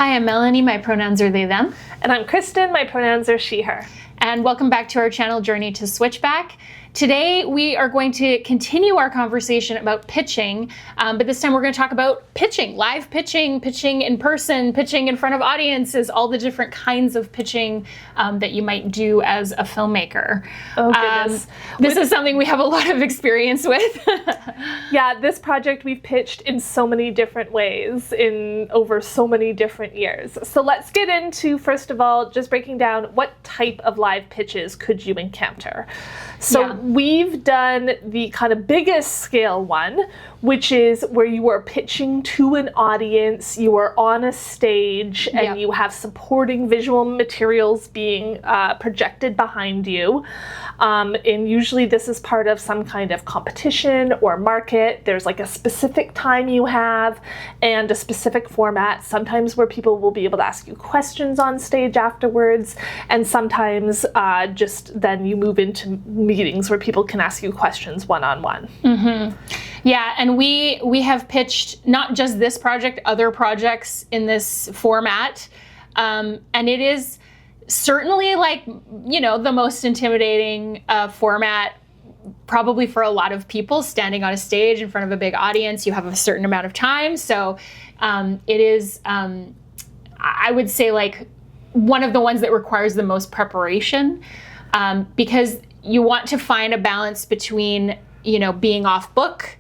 Hi, I'm Melanie. My pronouns are they, them. And I'm Kristen. My pronouns are she, her. And welcome back to our channel, Journey to Switchback. Today, we are going to continue our conversation about pitching, but this time we're going to talk about pitching, live pitching, pitching in person, pitching in front of audiences, all the different kinds of pitching that you might do as a filmmaker. Oh, goodness. This is something we have a lot of experience with. Yeah, this project we've pitched in so many different ways in over so many different years. So let's get into, first of all, just breaking down what type of live pitches could you encounter. So we've done the kind of biggest scale one, which is where you are pitching to an audience, you are on a stage, and you have supporting visual materials being projected behind you. And usually this is part of some kind of competition or market. There's like a specific time you have and a specific format, sometimes where people will be able to ask you questions on stage afterwards, and sometimes just then you move into meetings where people can ask you questions one-on-one. Mm-hmm. Yeah, and we have pitched not just this project, other projects in this format, and it is certainly the most intimidating format probably for a lot of people. Standing on a stage in front of a big audience, you have a certain amount of time, so it is, I would say, one of the ones that requires the most preparation, because you want to find a balance between, being off book,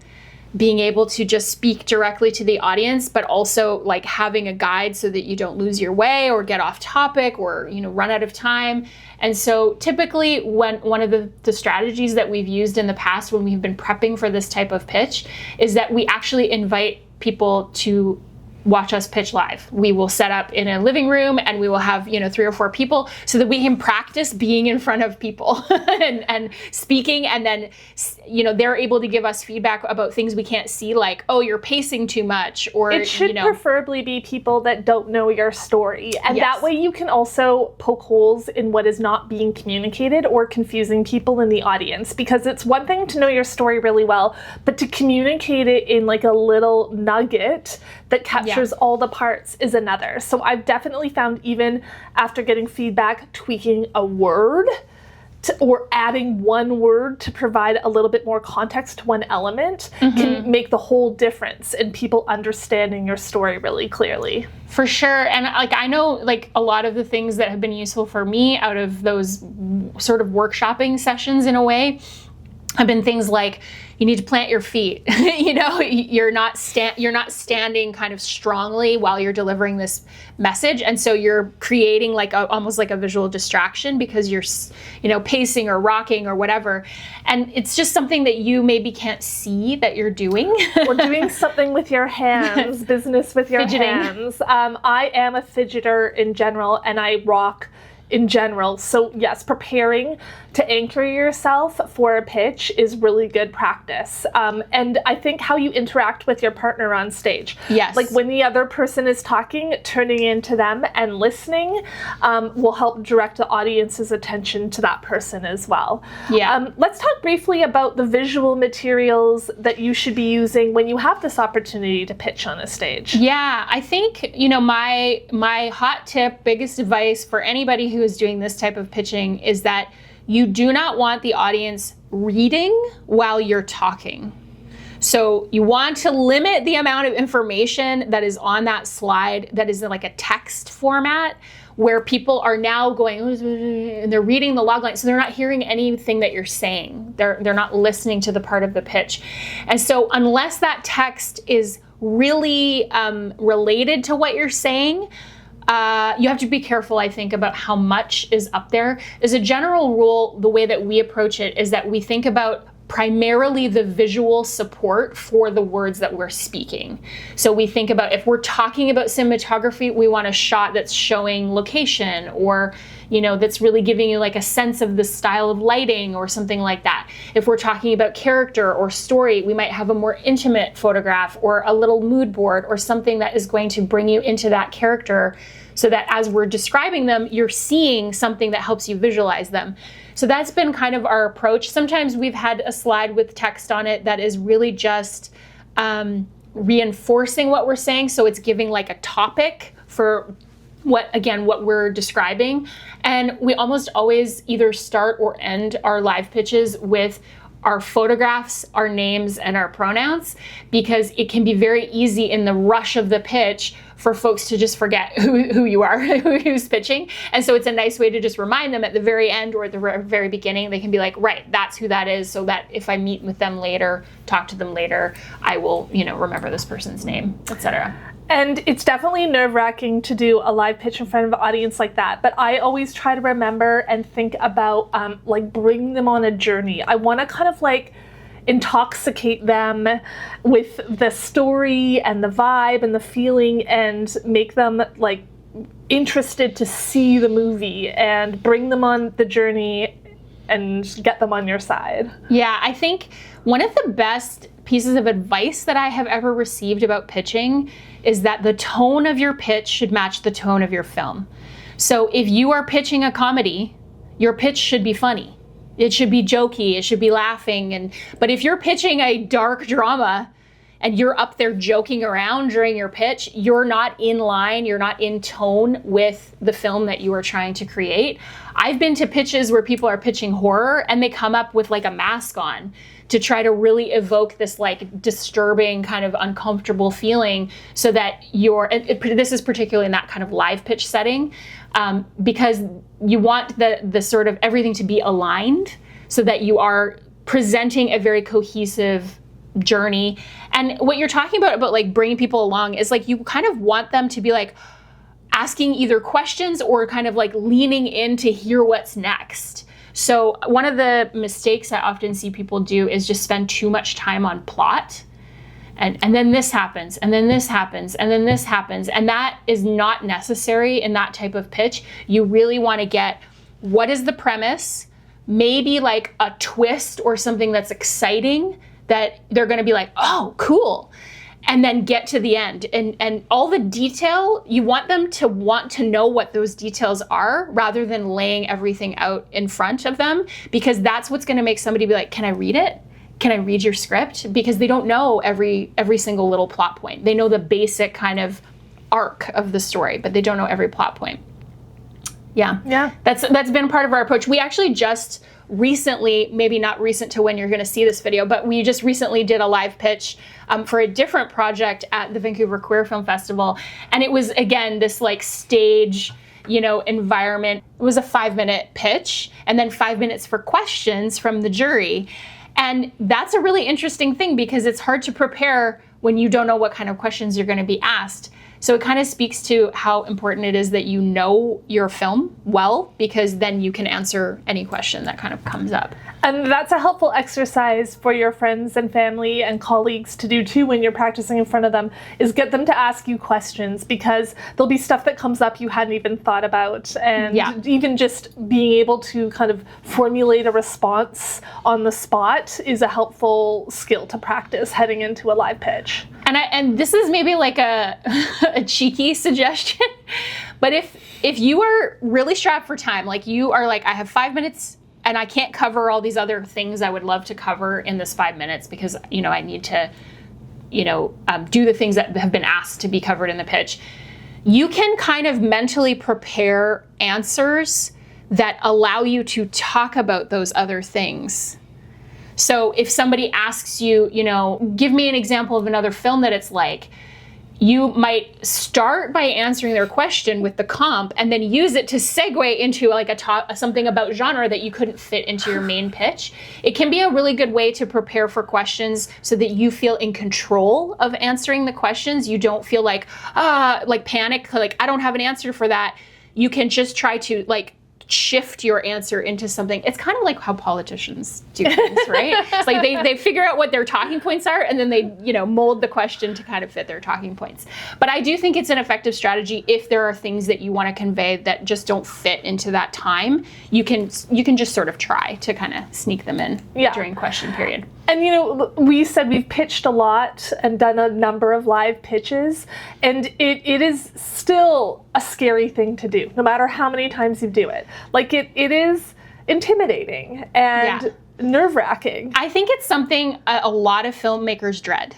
being able to just speak directly to the audience, but also having a guide so that you don't lose your way or get off topic or, run out of time. And so typically one of the strategies that we've used in the past when we've been prepping for this type of pitch is that we actually invite people to watch us pitch live. We will set up in a living room and we will have, 3 or 4 people so that we can practice being in front of people and speaking. And then, they're able to give us feedback about things we can't see, like, oh, you're pacing too much, or it should preferably be people that don't know your story. And that way you can also poke holes in what is not being communicated or confusing people in the audience, because it's one thing to know your story really well, but to communicate it in a little nugget that captures all the parts is another. So I've definitely found, even after getting feedback, tweaking a word or adding one word to provide a little bit more context to one element can make the whole difference in people understanding your story really clearly. For sure. And I know a lot of the things that have been useful for me out of those sort of workshopping sessions in a way have been things like, you need to plant your feet. You're not standing kind of strongly while you're delivering this message, and so you're creating almost like a visual distraction because you're pacing or rocking or whatever, and it's just something that you maybe can't see that you're doing. Or doing something with your hands, business with your hands. I am a fidgeter in general, and I rock in general. So yes, preparing to anchor yourself for a pitch is really good practice. And I think how you interact with your partner on stage. Yes. When the other person is talking, turning into them and listening will help direct the audience's attention to that person as well. Yeah. Let's talk briefly about the visual materials that you should be using when you have this opportunity to pitch on a stage. Yeah, I think, my hot tip, biggest advice for anybody who is doing this type of pitching is that you do not want the audience reading while you're talking. So you want to limit the amount of information that is on that slide that is in a text format, where people are now going and they're reading the log line, so they're not hearing anything that you're saying. They're not listening to the part of the pitch. And so unless that text is really related to what you're saying, you have to be careful, I think, about how much is up there. As a general rule, the way that we approach it is that we think about primarily the visual support for the words that we're speaking. So we think about, if we're talking about cinematography, we want a shot that's showing location, or that's really giving you a sense of the style of lighting or something like that. If we're talking about character or story, we might have a more intimate photograph or a little mood board or something that is going to bring you into that character, so that as we're describing them, you're seeing something that helps you visualize them. So that's been kind of our approach. Sometimes we've had a slide with text on it that is really just reinforcing what we're saying. So it's giving a topic for what we're describing. And we almost always either start or end our live pitches with our photographs, our names, and our pronouns, because it can be very easy in the rush of the pitch for folks to just forget who you are, who's pitching. And so it's a nice way to just remind them at the very end or at the very beginning. They can be like, right, that's who that is, so that if I meet with them later, talk to them later, I will, remember this person's name, etc. And it's definitely nerve-wracking to do a live pitch in front of an audience like that. But I always try to remember and think about bring them on a journey. I want to kind of intoxicate them with the story and the vibe and the feeling and make them interested to see the movie and bring them on the journey and get them on your side. Yeah, I think one of the best pieces of advice that I have ever received about pitching is that the tone of your pitch should match the tone of your film. So if you are pitching a comedy, your pitch should be funny. It should be jokey, it should be laughing. But if you're pitching a dark drama and you're up there joking around during your pitch, you're not in line, you're not in tone with the film that you are trying to create. I've been to pitches where people are pitching horror and they come up with a mask on to try to really evoke this disturbing kind of uncomfortable feeling, so that this is particularly in that kind of live pitch setting, because you want the sort of everything to be aligned so that you are presenting a very cohesive journey. And what you're talking about bringing people along is you kind of want them to be asking either questions or kind of leaning in to hear what's next. So one of the mistakes I often see people do is just spend too much time on plot. And then this happens, and then this happens, and then this happens. And that is not necessary in that type of pitch. You really want to get, what is the premise? Maybe a twist or something that's exciting that they're going to be oh, cool. And then get to the end. And all the detail, you want them to want to know what those details are rather than laying everything out in front of them, because that's what's going to make somebody be can I read it? Can I read your script? Because they don't know every single little plot point. They know the basic kind of arc of the story, but they don't know every plot point. Yeah. That's been part of our approach. We actually just recently, maybe not recent to when you're going to see this video, but we just recently did a live pitch for a different project at the Vancouver Queer Film Festival. And it was, again, this stage, environment. It was a 5-minute pitch and then 5 minutes for questions from the jury. And that's a really interesting thing because it's hard to prepare when you don't know what kind of questions you're going to be asked. So it kind of speaks to how important it is that you know your film well, because then you can answer any question that kind of comes up. And that's a helpful exercise for your friends and family and colleagues to do too when you're practicing in front of them, is get them to ask you questions, because there'll be stuff that comes up you hadn't even thought about. And even just being able to kind of formulate a response on the spot is a helpful skill to practice heading into a live pitch. And this is maybe a cheeky suggestion, but if you are really strapped for time, you are I have 5 minutes and I can't cover all these other things I would love to cover in this 5 minutes because, I need to, do the things that have been asked to be covered in the pitch. You can kind of mentally prepare answers that allow you to talk about those other things. So if somebody asks you, give me an example of another film that it's you might start by answering their question with the comp and then use it to segue into something about genre that you couldn't fit into your main pitch. It can be a really good way to prepare for questions so that you feel in control of answering the questions. You don't feel panic, I don't have an answer for that. You can just try to shift your answer into something. It's kind of like how politicians do things, right? It's they figure out what their talking points are and then they, mold the question to kind of fit their talking points. But I do think it's an effective strategy if there are things that you want to convey that just don't fit into that time. You can just sort of try to kind of sneak them in during question period. And we said we've pitched a lot and done a number of live pitches, and it is still a scary thing to do, no matter how many times you do it. It is intimidating and nerve-wracking. I think it's something a lot of filmmakers dread.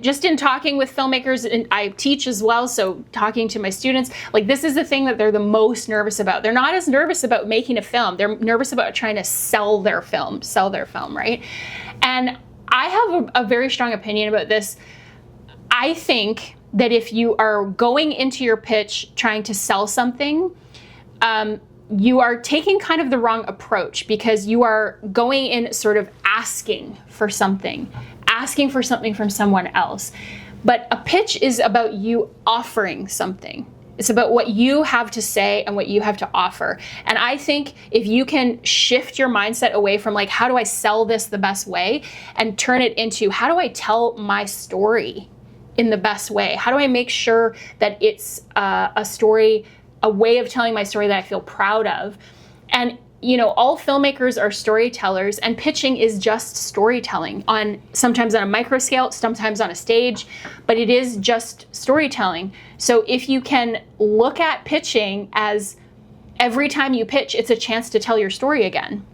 just in talking with filmmakers, and I teach as well, so talking to my students, like this is the thing that they're the most nervous about. They're not as nervous about making a film. They're nervous about trying to sell their film, right? And I have a very strong opinion about this. I think that if you are going into your pitch trying to sell something, you are taking kind of the wrong approach, because you are going in sort of asking for something from someone else. But a pitch is about you offering something. It's about what you have to say and what you have to offer. And I think if you can shift your mindset away from like, how do I sell this the best way, and turn it into, how do I tell my story in the best way? How do I make sure that it's a story, a way of telling my story that I feel proud of? And all filmmakers are storytellers, and pitching is just storytelling, sometimes on a micro scale, sometimes on a stage, but it is just storytelling. So if you can look at pitching as every time you pitch, it's a chance to tell your story again,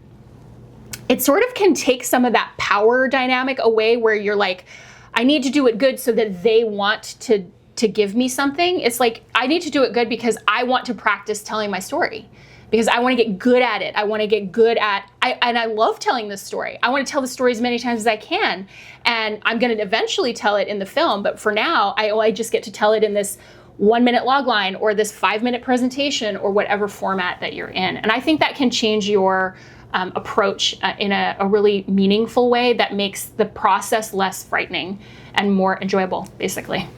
it sort of can take some of that power dynamic away, where you're like, I need to do it good so that they want to give me something. It's like, I need to do it good because I want to practice telling my story, because I want to get good at it. I want to get good at, and I love telling this story. I want to tell the story as many times as I can. And I'm going to eventually tell it in the film. But for now, I just get to tell it in this 1-minute logline or this 5-minute presentation or whatever format that you're in. And I think that can change your approach in a really meaningful way that makes the process less frightening and more enjoyable, basically.